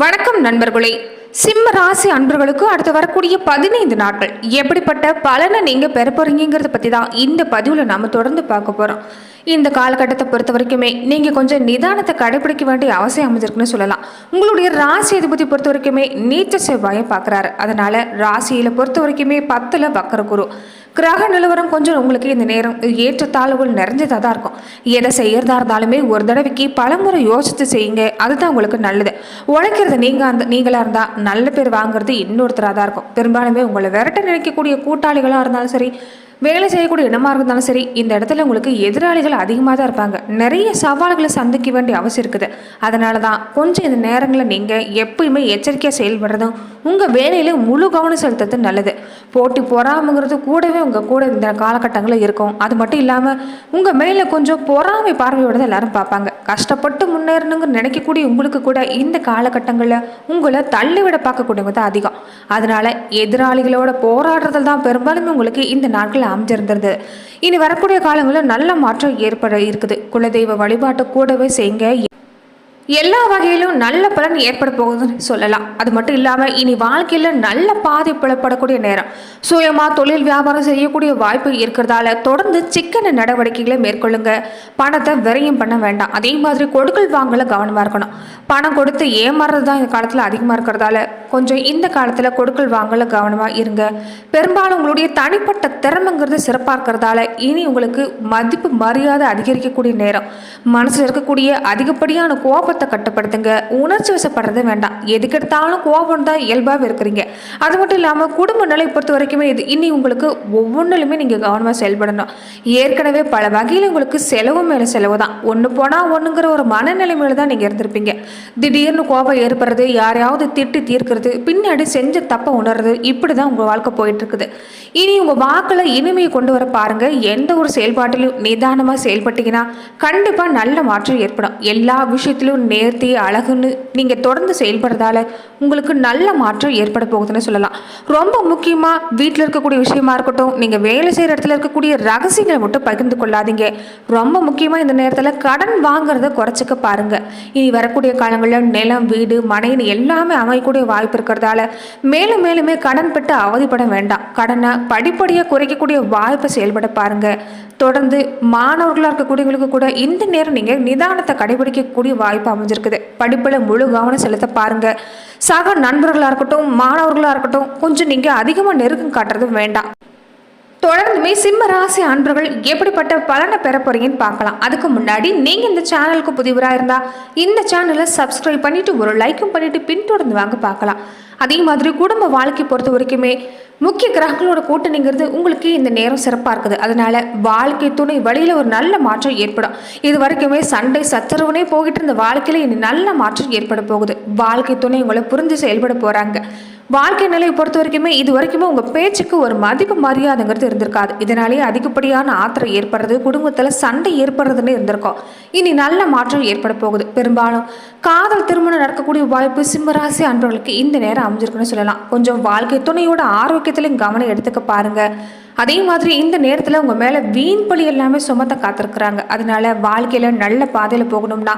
வணக்கம் நண்பர்களே. சிம்ம ராசி அன்பர்களுக்கு அடுத்து வரக்கூடிய 15 நாட்கள் எப்படிப்பட்ட பலனை நீங்க பெற போறீங்கிறத பத்தி தான் இந்த பதிவுல நாம தொடர்ந்து பார்க்க போறோம். இந்த காலகட்டத்தை பொறுத்த வரைக்குமே நீங்க கொஞ்சம் நிதானத்தை கடைபிடிக்க வேண்டிய அவசியம் அமைஞ்சிருக்குன்னு சொல்லலாம். உங்களுடைய ராசி அதிபதி பொறுத்த வரைக்குமே நீச்ச செவ்வாயை பார்க்குறாரு. அதனால ராசியில பொறுத்த வரைக்குமே 10ல் வக்கர குரு. கிரக நிலவரம் கொஞ்சம் உங்களுக்கு இந்த நேரம் ஏற்றத்தாழ்வுகள் நிறைஞ்சதாக தான் இருக்கும். எதை செய்யறதா இருந்தாலுமே ஒரு தடவைக்கு பலமுறை யோசித்து செய்யுங்க. அதுதான் உங்களுக்கு நல்லது. உழைக்கிறது நீங்களா இருந்தா நல்ல பேர் வாங்குறது இன்னொருத்தராக தான் இருக்கும். பெரும்பாலுமே உங்களை விரட்ட நினைக்கக்கூடிய கூட்டாளிகளாக இருந்தாலும் சரி, வேலை செய்யக்கூடிய இடமா இருந்தாலும் சரி, இந்த இடத்துல உங்களுக்கு எதிராளிகள் அதிகமாக தான் இருப்பாங்க. நிறைய சவால்களை சந்திக்க வேண்டிய அவசியம் இருக்குது. அதனால தான் கொஞ்சம் இந்த நேரங்களில் நீங்கள் எப்பயுமே எச்சரிக்கையாக செயல்படுறதும் உங்கள் வேலையில் முழு கவனம் செலுத்துறது நல்லது. போட்டி பொறாமைங்கிறது கூடவே உங்கள் கூட இந்த காலகட்டங்களில் இருக்கும். அது மட்டும் இல்லாமல் உங்கள் மேலே கொஞ்சம் பொறாமை பார்வையோட தான் எல்லாரும் பார்ப்பாங்க. கஷ்டப்பட்டு முன்னேறணுங்க நினைக்கக்கூடிய உங்களுக்கு கூட இந்த காலகட்டங்களில் உங்களை தள்ளிவிட பார்க்கக்கூடியவங்க தான் அதிகம். அதனால எதிராளிகளோட போராடுறதுல தான் பெரும்பாலுமே உங்களுக்கு இந்த நாட்கள் அமைஞ்சிருந்தது. இனி வரக்கூடிய காலங்களில் நல்ல மாற்றம் ஏற்பட இருக்குது. குலதெய்வ வழிபாட்டு கூடவே செய்யுங்க. எல்லா வகையிலும் நல்ல பலன் ஏற்பட போகுதுன்னு சொல்லலாம். அது மட்டும் இல்லாமல் இனி வாழ்க்கையில் நல்ல பாதை புலப்படக்கூடிய நேரம். சுயமாக தொழில் வியாபாரம் செய்யக்கூடிய வாய்ப்பு இருக்கிறதால தொடர்ந்து சிக்கன நடவடிக்கைகளை மேற்கொள்ளுங்க. பணத்தை விரயம் பண்ண வேண்டாம். அதே மாதிரி கொடுக்கல் வாங்கல கவனமாக இருக்கணும். பணம் கொடுத்து ஏமாறுறது தான் இந்த காலத்தில் அதிகமாக இருக்கிறதால கொஞ்சம் இந்த காலத்தில் கொடுக்கல் வாங்கல கவனமாக இருங்க. பெரும்பாலும் உங்களுடைய தனிப்பட்ட திறமைங்கிறது சிறப்பாக இருக்கிறதால இனி உங்களுக்கு மதிப்பு மரியாதை அதிகரிக்கக்கூடிய நேரம். மனசில் இருக்கக்கூடிய அதிகப்படியான கோபத்தை கட்டுப்படுத்துங்க. உணர்ச்சி வசப்படுறது வேண்டாம். எதுக்கு எடுத்தாலும் கோபம் தான் இயல்பாக இருக்கிறீங்க. அது மட்டும் இல்லாமல் குடும்ப நிலை பொறுத்த வரைக்குமே இது இனி உங்களுக்கு ஒவ்வொன்றிலுமே நீங்கள் கவனமாக செயல்படணும். ஏற்கனவே பல வகையில் உங்களுக்கு செலவு மேலே செலவு தான். ஒன்று போனால் ஒன்றுங்கிற ஒரு மனநிலைமையில தான் நீங்கள் இருந்திருப்பீங்க. திடீர்னு கோபம் ஏற்படுறது, யாரையாவது திட்டி தீர்க்கிறது, பின்னாடி செஞ்ச தப்பை உணர்றது, இப்படி தான் உங்கள் வாழ்க்கை போயிட்டு இருக்குது. இனி உங்கள் வாக்கில் இனிமையை கொண்டு வர பாருங்க. எந்த ஒரு செயல்பாட்டிலும் நிதானமாக செயல்பட்டீங்கன்னா கண்டிப்பாக நல்ல மாற்றம் ஏற்படும். எல்லா விஷயத்திலும் நேர்த்தி அழகுன்னு நீங்கள் தொடர்ந்து செயல்படுறதால உங்களுக்கு நல்ல மாற்றம் ஏற்பட போகுதுன்னு சொல்லலாம். ரொம்ப முக்கியமாக வீட்டில் இருக்கக்கூடிய விஷயமா இருக்கட்டும், நீங்கள் வேலை செய்கிற இடத்துல இருக்கக்கூடிய ரகசியங்களை மட்டும் பகிர்ந்து கொள்ளாதீங்க. ரொம்ப முக்கியமாக இந்த நேரத்தில் கடன் வாங்குறத குறைச்சிக்க பாருங்க. இனி வரக்கூடிய காலங்களில் நிலம், வீடு, மனைன்னு எல்லாமே அமையக்கூடிய வாய்ப்பு இருக்கிறதால மேலும் மேலுமே கடன் பெற்று அவதிப்பட வேண்டாம். கடனை படிப்படியாக குறைக்கக்கூடிய வாய்ப்பை செயல்பட பாருங்க. தொடர்ந்து மாணவர்களாக இருக்கக்கூடியவங்களுக்கு கூட இந்த நேரம் நீங்கள் நிதானத்தை கடைபிடிக்கக்கூடிய வாய்ப்பு அமைஞ்சிருக்குது. படிப்பில் முழு கவனம் செலுத்த பாருங்க. சக நண்பர்களாக இருக்கட்டும், மாணவர்களாக இருக்கட்டும், கொஞ்சம் நீங்கள் அதிகமாக நெருக்கம் காட்டுறது வேண்டாம். தொடர்ந்துமே சிம்ம ராசி அன்பர்கள் எப்படிப்பட்ட பலனை பெற போறீங்கன்னு பார்க்கலாம். அதுக்கு முன்னாடி நீங்க இந்த சேனலுக்கு புதிவராக இருந்தா இந்த சேனலை சப்ஸ்கிரைப் பண்ணிட்டு ஒரு லைக்கும் பண்ணிட்டு பின்தொடர்ந்து வாங்க பார்க்கலாம். அதே மாதிரி குடும்ப வாழ்க்கை பொறுத்த வரைக்குமே முக்கிய கிரகங்களோட கூட்டணிங்கிறது உங்களுக்கு இந்த நேரம் சிறப்பாக இருக்குது. அதனால வாழ்க்கை துணை வழியில் ஒரு நல்ல மாற்றம் ஏற்படும். இது வரைக்குமே சண்டை சச்சரவுனே போகிட்டு இருந்த வாழ்க்கையில் இனி நல்ல மாற்றம் ஏற்பட போகுது. வாழ்க்கை துணை உங்களை புரிஞ்சு செயல்பட போகிறாங்க. வாழ்க்கை நிலையை பொறுத்த வரைக்குமே இது வரைக்குமே உங்கள் பேச்சுக்கு ஒரு மதிப்பு மரியாதைங்கிறது இருந்திருக்காது. இதனாலேயே அதிகப்படியான ஆத்திரம் ஏற்படுறது, குடும்பத்தில் சண்டை ஏற்படுறதுன்னு இருந்திருக்கும். இனி நல்ல மாற்றம் ஏற்பட போகுது. பெரும்பாலும் காதல் திருமணம் நடக்கக்கூடிய வாய்ப்பு சிம்மராசி அன்பர்களுக்கு இந்த நேரம் அமைஞ்சிருக்குன்னு சொல்லலாம். கொஞ்சம் வாழ்க்கை துணையோட ஆரோக்கியத்திலையும் கவனம் எடுத்துக்க பாருங்க. அதே மாதிரி இந்த நேரத்தில் உங்கள் மேலே வீண் பழி எல்லாமே சுமத்த காத்திருக்கிறாங்க. அதனால வாழ்க்கையில் நல்ல பாதையில் போகணும்னா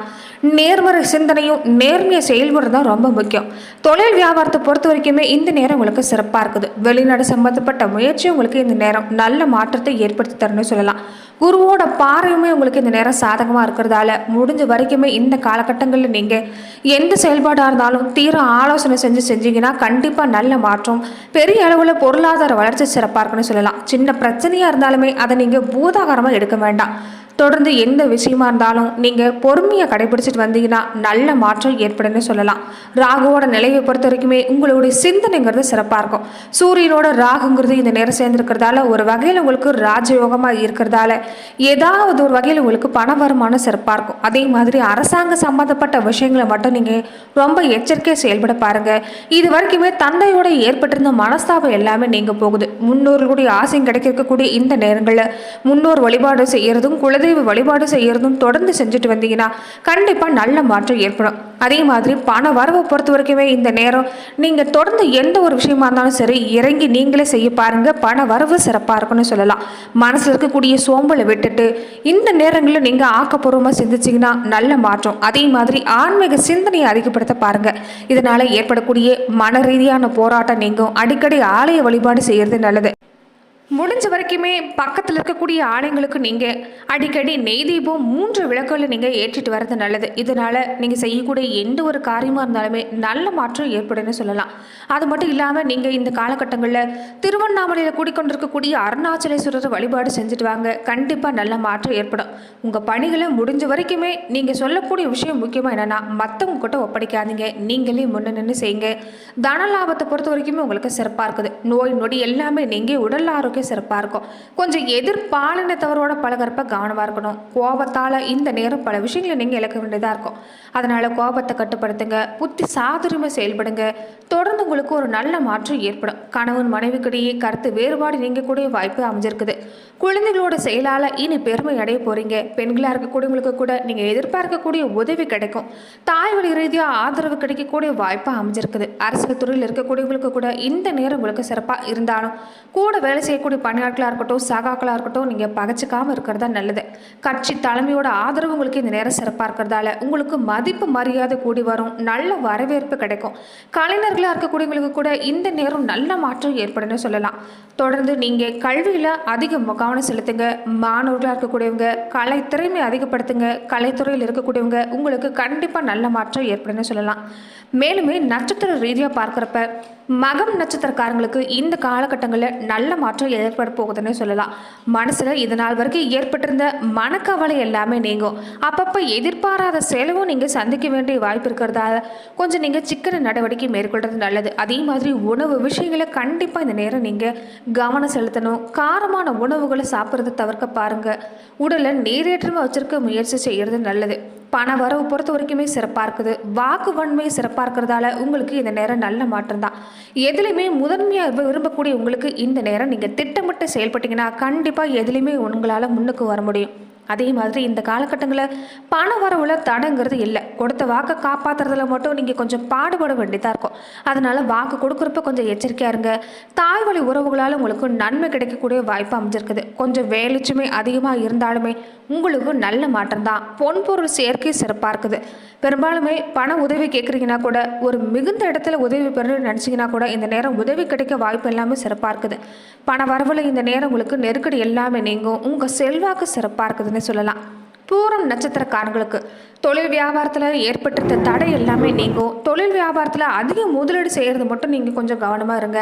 நேர்மறை சிந்தனையும் நேர்மையை செயல்படுறது தான் ரொம்ப முக்கியம். தொழில் வியாபாரத்தை பொறுத்த வரைக்குமே இந்த நேரம் உங்களுக்கு சிறப்பாக இருக்குது. வெளிநாடு சம்பந்தப்பட்ட முயற்சி உங்களுக்கு இந்த நேரம் நல்ல மாற்றத்தை ஏற்படுத்தி தரணும்னு சொல்லலாம். குருவோட பார்வையுமே உங்களுக்கு இந்த நேரம் சாதகமாக இருக்கிறதால முடிஞ்ச வரைக்குமே இந்த காலகட்டங்களில் நீங்கள் எந்த செயல்பாடாக இருந்தாலும் தீர ஆலோசனை செஞ்சீங்கன்னா கண்டிப்பாக நல்ல மாற்றம், பெரிய அளவில் பொருளாதார வளர்ச்சி சிறப்பாக இருக்குன்னு சொல்லலாம். சின்ன பிரச்சனையாக இருந்தாலுமே அதை நீங்கள் பூதாகரமாக எடுக்க வேண்டாம். தொடர்ந்து எந்த விஷயமா இருந்தாலும் நீங்கள் பொறுமையாக கடைபிடிச்சிட்டு வந்தீங்கன்னா நல்ல மாற்றம் ஏற்படுன்னு சொல்லலாம். ராகுவோட நிலையை பொறுத்த வரைக்குமே உங்களுடைய சிந்தனைங்கிறது சிறப்பாக இருக்கும். சூரியனோட ராகுங்கிறது இந்த நேரம் சேர்ந்துருக்கிறதால ஒரு வகையில் உங்களுக்கு ராஜயோகமாக இருக்கிறதால ஏதாவது ஒரு வகையில் உங்களுக்கு பண வருமானம் சிறப்பாக இருக்கும். அதே மாதிரி அரசாங்க சம்மந்தப்பட்ட விஷயங்களை மட்டும் நீங்கள் ரொம்ப எச்சரிக்கையாக செயல்பட பாருங்கள். இது வரைக்குமே தந்தையோட ஏற்பட்டிருந்த மனஸ்தாபம் எல்லாமே நீங்க போகுது. முன்னோர்களுடைய ஆசையும் கிடைக்கக்கூடிய இந்த நேரங்களில் முன்னோர் வழிபாடு செய்யறதும் குலதெய்வ குலதெய்வ வழிபாடு செய்யறதும் தொடர்ந்து செஞ்சுட்டு வந்தீங்கன்னா கண்டிப்பாக நல்ல மாற்றம் ஏற்படும். அதே மாதிரி பண வரவை பொறுத்த வரைக்குமே இந்த நேரம் நீங்கள் தொடர்ந்து எந்த ஒரு விஷயமா இருந்தாலும் சரி இறங்கி நீங்களே செய்ய பாருங்க, பண வரவு சிறப்பாக இருக்குன்னு சொல்லலாம். மனசில் இருக்கக்கூடிய சோம்பலை விட்டுட்டு இந்த நேரங்களில் நீங்கள் ஆக்கப்பூர்வமாக சிந்திச்சிங்கன்னா நல்ல மாற்றம். அதே மாதிரி ஆன்மீக சிந்தனையை அதிகப்படுத்த பாருங்க. இதனால ஏற்படக்கூடிய மன ரீதியான போராட்டம் நீங்கும். அடிக்கடி ஆலய வழிபாடு செய்யறது நல்லது. முடிஞ்ச வரைக்குமே பக்கத்தில் இருக்கக்கூடிய ஆலயங்களுக்கு நீங்கள் அடிக்கடி நெய் தீபம் 3 விளக்குகளை நீங்கள் ஏற்றிட்டு வர்றது நல்லது. இதனால் நீங்கள் செய்யக்கூடிய எந்த ஒரு காரியமாக இருந்தாலுமே நல்ல மாற்றம் ஏற்படுன்னு சொல்லலாம். அது மட்டும் இல்லாமல் நீங்கள் இந்த காலகட்டங்களில் திருவண்ணாமலையில் கூடிக்கொண்டிருக்கக்கூடிய அருணாச்சலேஸ்வரர் வழிபாடு செஞ்சுட்டு வாங்க, கண்டிப்பாக நல்ல மாற்றம் ஏற்படும். உங்கள் பணிகளை முடிஞ்ச வரைக்குமே நீங்கள் சொல்லக்கூடிய விஷயம் முக்கியமாக என்னென்னா மற்றவங்க கிட்ட ஒப்படைக்காதீங்க, நீங்களே முன்ன நின்று செய்யுங்க. தன லாபத்தை பொறுத்த வரைக்குமே உங்களுக்கு சிறப்பாக இருக்குது. நோய் நொடி எல்லாமே நீங்கள் உடல் ஆரோக்கியம் சிறப்பாக இருக்கும். கொஞ்சம் எதிர்பாலினத்தவரோட பழகிறப்ப கவனமாக இருக்கணும். கோபத்தால் இந்த நேரம் பல விஷயங்களை நீங்கள் இழக்க வேண்டியதாக இருக்கும். அதனால் கோபத்தை கட்டுப்படுத்துங்க, புத்தி சாதுரியமாக செயல்படுங்க. தொடர்ந்து உங்களுக்கு ஒரு நல்ல மாற்றம் ஏற்படும். கணவன் மனைவிக்கிடையே கருத்து வேறுபாடு நீங்கக்கூடிய வாய்ப்பு அமைஞ்சிருக்குது. குழந்தைகளோட செயலால் இனி பெருமை அடைய போகிறீங்க. பெண்களாக இருக்கக்கூடியவங்களுக்கு கூட நீங்கள் எதிர்பார்க்கக்கூடிய உதவி கிடைக்கும். தாய் வழி ரீதியாக ஆதரவு கிடைக்கக்கூடிய வாய்ப்பு அமைஞ்சிருக்குது. அரசியல் துறையில் இருக்கக்கூடியவங்களுக்கு கூட இந்த நேரம் உங்களுக்கு சிறப்பாக இருந்தாலும் கூட வேலை செய்யக்கூடிய பணியாட்களாக இருக்கட்டும், சகாக்களாக இருக்கட்டும், நீங்கள் பகச்சிக்காமல் இருக்கிறதா நல்லது. கட்சி தலைமையோட ஆதரவு உங்களுக்கு இந்த நேரம் சிறப்பாக இருக்கிறதால உங்களுக்கு மதிப்பு மரியாதை கூடி வரும். நல்ல வரவேற்பு கிடைக்கும். கலைஞர்களாக இருக்கக்கூடியவங்களுக்கு கூட இந்த நேரம் நல்ல மாற்றம் ஏற்படுன்னு சொல்லலாம். தொடர்ந்து நீங்கள் கல்வியில் அதிக கவனம் செலுத்துங்க. மாணவர்களாக இருக்கக்கூடியவங்க கலை திறமை அதிகப்படுத்துங்க. கலைத்துறையில் இருக்கக்கூடியவங்க உங்களுக்கு கண்டிப்பாக நல்ல மாற்றம் ஏற்படுன்னு சொல்லலாம். மேலுமே நட்சத்திர ரீதியாக பார்க்குறப்ப மகம் நட்சத்திரக்காரங்களுக்கு இந்த காலகட்டங்களில் நல்ல மாற்றம் ஏற்பட போகுதுன்னு சொல்லலாம். மனசில் இது நாள் வரைக்கும் ஏற்பட்டிருந்த மனக்கவலை எல்லாமே நீங்கும். அப்பப்போ எதிர்பாராத செலவும் நீங்கள் சந்திக்க வேண்டிய வாய்ப்பு இருக்கிறதால கொஞ்சம் நீங்கள் சிக்கன நடவடிக்கை மேற்கொள்வது நல்லது. அதே மாதிரி உணவு விஷயங்களை கண்டிப்பாக இந்த நேரம் நீங்கள் கவனம் செலுத்தணும். காரமான உணவுகளை சாப்பிட்றத தவிர்க்க பாருங்கள். உடலை நீரேற்றமாக வச்சிருக்க முயற்சி செய்கிறது நல்லது. பண வரவு பொறுத்த வரைக்குமே சிறப்பாக இருக்குது. வாக்கு வன்மை சிறப்பாக இருக்கிறதால உங்களுக்கு இந்த நேரம் நல்ல மாற்றம் தான். எதுலையுமே முதன்மையாக விரும்பக்கூடிய உங்களுக்கு இந்த நேரம் நீங்கள் திட்டமிட்டு செயல்பட்டீங்கன்னா கண்டிப்பாக எதுலையுமே உங்களால் முன்னுக்கு வர முடியும். அதே மாதிரி இந்த காலகட்டங்களில் பண வரவுல தடங்கிறது இல்லை. கொடுத்த வாக்கை காப்பாற்றுறதுல மட்டும் நீங்கள் கொஞ்சம் பாடுபட வேண்டியதாக இருக்கும். அதனால் வாக்கு கொடுக்குறப்ப கொஞ்சம் எச்சரிக்கையாக இருங்க. தாய் வழி உறவுகளால் உங்களுக்கு நன்மை கிடைக்கக்கூடிய வாய்ப்பு அமைஞ்சிருக்குது. கொஞ்சம் வேலைச்சுமை அதிகமாக இருந்தாலுமே உங்களுக்கு நல்ல மாற்றம் தான். பொன்பொருள் சேர்க்கை சிறப்பாக இருக்குது. பெரும்பாலுமே பண உதவி கேட்குறீங்கன்னா கூட ஒரு மிகுந்த இடத்துல உதவி பெற நினச்சிங்கன்னா கூட இந்த நேரம் உதவி கிடைக்க வாய்ப்பு எல்லாமே சிறப்பாக இருக்குது. பண வரவில் இந்த நேரம் உங்களுக்கு நெருக்கடி எல்லாமே நீங்கும். உங்கள் செல்வாக்கு சிறப்பாக இருக்குதுன்னு சொல்லலாம். பூரம் நட்சத்திரக்காரங்களுக்கு தொழில் வியாபாரத்தில் ஏற்பட்டிருந்த தடை எல்லாமே நீங்கும். தொழில் வியாபாரத்தில் அதிக முதலீடு செய்கிறது மட்டும் நீங்கள் கொஞ்சம் கவனமாக இருங்க.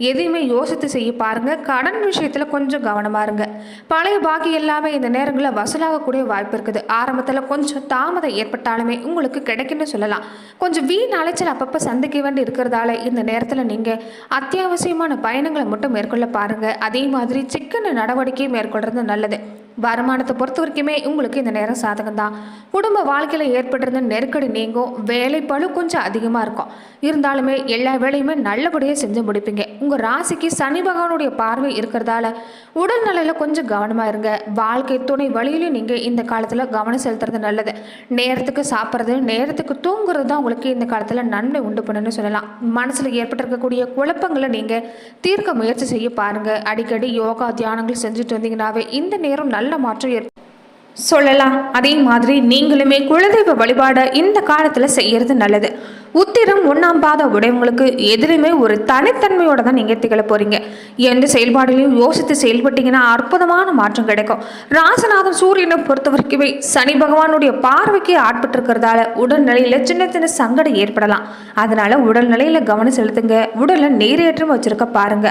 எதையுமே யோசித்து செய்ய பாருங்கள். கடன் விஷயத்தில் கொஞ்சம் கவனமாக இருங்க. பழைய பாக்கி எல்லாமே இந்த நேரங்களில் வசூலாகக்கூடிய வாய்ப்பு இருக்குது. ஆரம்பத்தில் கொஞ்சம் தாமதம் ஏற்பட்டாலுமே உங்களுக்கு கிடைக்குன்னு சொல்லலாம். கொஞ்சம் வீண் அலைச்சல் அப்பப்போ சந்திக்க வேண்டி இருக்கிறதால இந்த நேரத்தில் நீங்கள் அத்தியாவசியமான பயணங்களை மட்டும் மேற்கொள்ள பாருங்கள். அதே மாதிரி சிக்கன நடவடிக்கை மேற்கொள்வது நல்லது. வருமானத்தை பொறுத்த வரைக்குமே உங்களுக்கு இந்த நேரம் சாதகம் தான். குடும்ப வாழ்க்கையில் ஏற்பட்டிருந்த நெருக்கடி நீங்கும். வேலைப்பளு கொஞ்சம் அதிகமாக இருக்கும். இருந்தாலுமே எல்லா வேலையுமே நல்லபடியாக செஞ்சு முடிப்பீங்க. உங்கள் ராசிக்கு சனி பகவானுடைய பார்வை இருக்கிறதால உடல்நலையில் கொஞ்சம் கவனமாக இருங்க. வாழ்க்கை துணை வழியிலையும் நீங்கள் இந்த காலத்தில் கவனம் செலுத்துறது நல்லது. நேரத்துக்கு சாப்பிட்றது, நேரத்துக்கு தூங்குறது தான் உங்களுக்கு இந்த காலத்தில் நன்மை உண்டு பண்ணுன்னு சொல்லலாம். மனசில் ஏற்பட்டிருக்கக்கூடிய குழப்பங்களை நீங்கள் தீர்க்க முயற்சி செய்ய பாருங்கள். அடிக்கடி யோகா தியானங்கள் செஞ்சுட்டு வந்தீங்கன்னாவே இந்த நேரம் நல்ல மாற்றம் சொல்லலாம். அதே மாதிரி நீங்களுமே குலதெய்வ வழிபாடை இந்த காலத்தில் செய்யறது நல்லது. உத்திரம் 1ஆம் பாத உடையவங்களுக்கு எதிலுமே ஒரு தனித்தன்மையோட தான் நீங்கள் திகழ போறீங்க. எந்த செயல்பாடுகளையும் யோசித்து செயல்பட்டீங்கன்னா அற்புதமான மாற்றம் கிடைக்கும். ராசிநாதன் சூரியனை பொறுத்த வரைக்குமே சனி பகவானுடைய பார்வைக்கு ஆட்பட்டு இருக்கிறதால உடல்நிலையில சின்ன சின்ன சங்கடம் ஏற்படலாம். அதனால உடல்நிலையில கவனம் செலுத்துங்க. உடலை நீரேற்றம் வச்சிருக்க பாருங்க.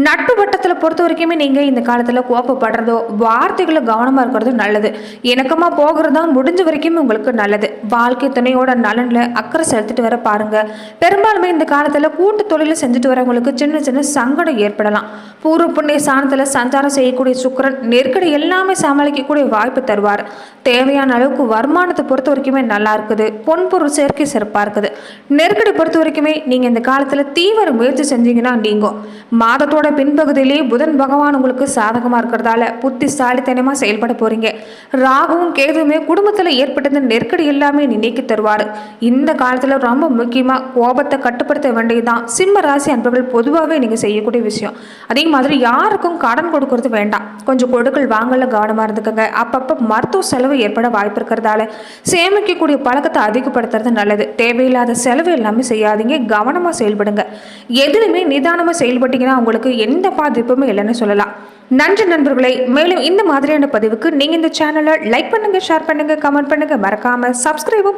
நட்பு வட்டத்தில் பொறுத்த வரைக்குமே நீங்க இந்த காலத்துல கோபப்படுறதோ வார்த்தைகளை கவனமா இருக்கிறதோ நல்லது. இணக்கமா போகிறதா முடிஞ்ச வரைக்கும் உங்களுக்கு நல்லது. வாழ்க்கை துணையோட நலன்ல அக்கறை செலுத்திட்டு வர பாருங்க. பெரும்பாலுமே இந்த காலத்துல கூட்டு தொழில செஞ்சுட்டு வரவங்களுக்கு சின்ன சின்ன சங்கடம் ஏற்படலாம். பூர்வ புண்ணிய ஸ்தானத்துல சஞ்சாரம் செய்யக்கூடிய சுக்கிரன் நெருக்கடி எல்லாமே சமாளிக்கக்கூடிய வாய்ப்பு தருவார். தேவையான அளவுக்கு வருமானத்தை பொறுத்த வரைக்குமே நல்லா இருக்குது. பொன்பொருள் சேர்க்கை சிறப்பா இருக்குது. நெருக்கடி பொறுத்த வரைக்குமே நீங்க இந்த காலத்துல தீவிர முயற்சி செஞ்சீங்கன்னா நீங்கும். மாதத்தோட மாதத்தோட பின்பகுதியிலே புதன் பகவான் உங்களுக்கு சாதகமா இருக்கிறதால புத்திசாலித்தனமா செயல்பட போறீங்க. ராகுவும் கேதுவுமே குடும்பத்துல ஏற்பட்ட நெருக்கடி எல்லாமே நீக்கி தருவாரு. இந்த காலத்துல ரொம்ப முக்கியமா கோபத்தை கட்டுப்படுத்த வேண்டியதுதான் சிம்ம ராசி அன்பர்கள் பொதுவாகவே நீங்க செய்யக்கூடிய விஷயம். அதே மாதிரி யாருக்கும் கடன் கொடுக்கறது வேண்டாம். கொஞ்சம் கொடுக்கல் வாங்கல கவனமா இருந்துக்கங்க. அப்பப்ப மருத்துவ செலவு ஏற்பட வாய்ப்பு இருக்கிறதால சேமிக்கக்கூடிய பழக்கத்தை அதிகப்படுத்துறது நல்லது. தேவையில்லாத செலவு எல்லாமே செய்யாதீங்க. கவனமா செயல்படுங்க. எதுலையுமே நிதானமா செயல்பட்டீங்கன்னா உங்களுக்கு எந்த பாதிப்புமே இல்லைன்னு சொல்லலாம். நன்றி நண்பர்களே. மேலும் இந்த மாதிரியான பதிவுக்கு நீங்க இந்த சேனலை லைக் பண்ணுங்க, ஷேர் பண்ணுங்க, கமெண்ட் பண்ணுங்க, மறக்காம சப்ஸ்கிரைபும்